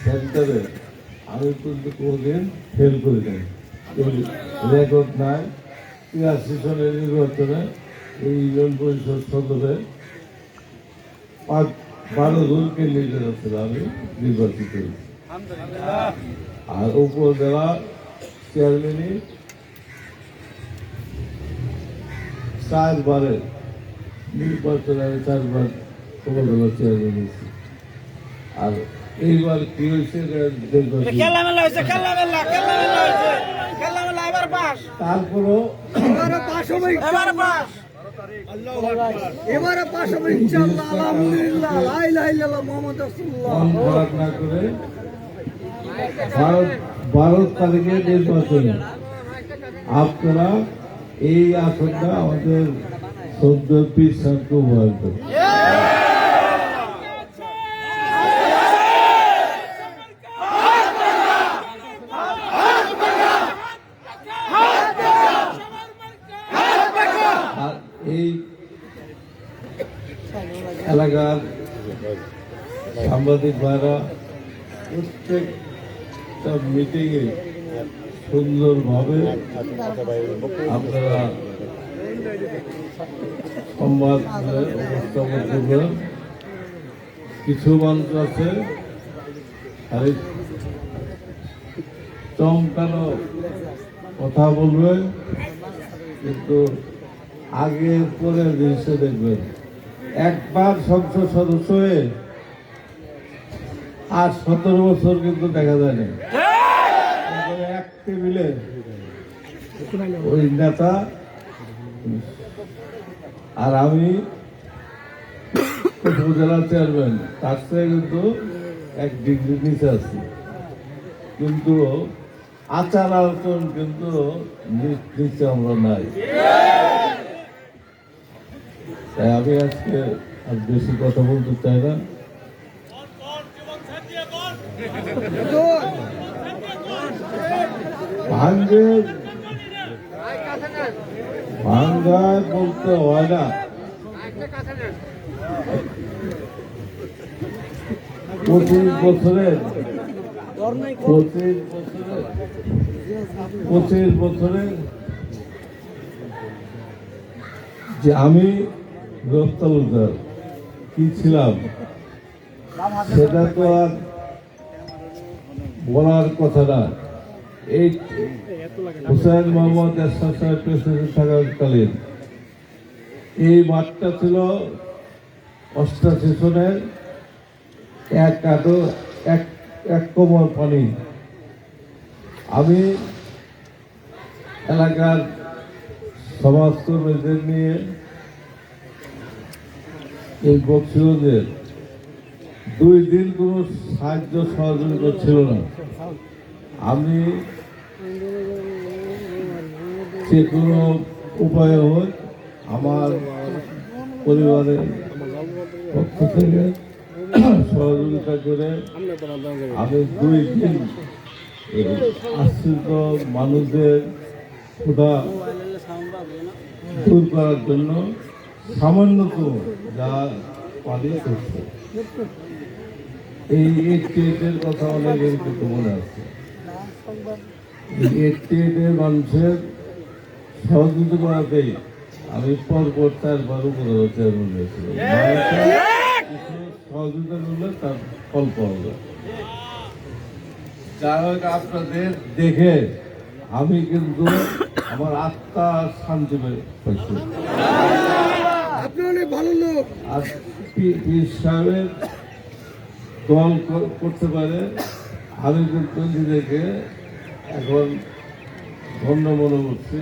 সেন্টারে আমি কিন্তু কোনোদিন ফেল করি নাই, রেকর্ড নাই। 83 সনের নির্বাচনে এই ইউনিয়ন পরিষদ সদরে 12 জন ক্যান্ডিডেট ছিল, আমি নির্বাচিত হয়েছি। আর উপজেলা চেয়ারম্যানই 4 বারের নির্বাচনে আমি 4 বার উপজেলা চেয়ারম্যান হয়েছি। আর এইবার কি হয়েছে, তারপরও খারাপ না করে 12 তারিখে নির্বাচনে আপনারা এই আসনটা আমাদের সদ্য পীর সাহেবকে উপহার দেন। আর এই এলাকার সাংবাদিক ভাইরা প্রত্যেকটা মিটিংয়ে সুন্দরভাবে আপনারা সংবাদ উপস্থাপন করবেন। কিছু মানুষ আছে আর চমকানো কথা বলবে, কিন্তু আগে পরের জিনিসটা দেখবেন। একবার সংসদ সদস্য হয়ে আর 17 বছর কিন্তু দেখা যায় না। এক টেবিলে ওই নেতা আর আমি উপজেলা চেয়ারম্যান, তার থেকে কিন্তু 1 ডিগ্রি নিচে আছি, কিন্তু আচার আচরণ কিন্তু নিচে আমরা নাই। তাই আমি আজকে আর বেশি কথা বলতে চাই না। ভাঙ্গায় বলতে হয় না, 25 বছরের যে আমি রপ্তালুদার কি ছিলাম সেটা তো আর বলার কথা না। এই হুসাইন মোহাম্মদ এরশাদ সাহেব প্রেসিডেন্ট থাকাকালীন এই মাঠটা ছিল 88 সনের এক কোমর পানি। আমি এলাকার সমাজকর্মীদের নিয়ে এই বক্সিগঞ্জের 2 দিন কোনো সাহায্য সহযোগিতা ছিল না। আমি যে কোনো উপায়ে হোক আমার পরিবারের পক্ষ থেকে সহযোগিতা করে আমি 2 দিন আশ্রিত মানুষদের ক্ষুধা দূর করার জন্য সামান্যতম যা পারি করছে। এই 88-এর কথা অনেকের কিন্তু মনে আছে। 88-এর মানুষের সহযোগিতা করাতেই আমি পরপর 4 বার উপজেলা চেয়ারম্যান হয়েছিলাম। সহযোগিতা করলে তার ফল পাওয়া যায়। যাই হোক, আপনাদের দেখে আমি কিন্তু আমার আত্মা শান্তি পাইছি। আপনি অনেক ভালো লোক। আর পীর সাহেবের দল করতে পারে, আমি কিন্তু নিজেকে এখন ধন্য মনে করছি।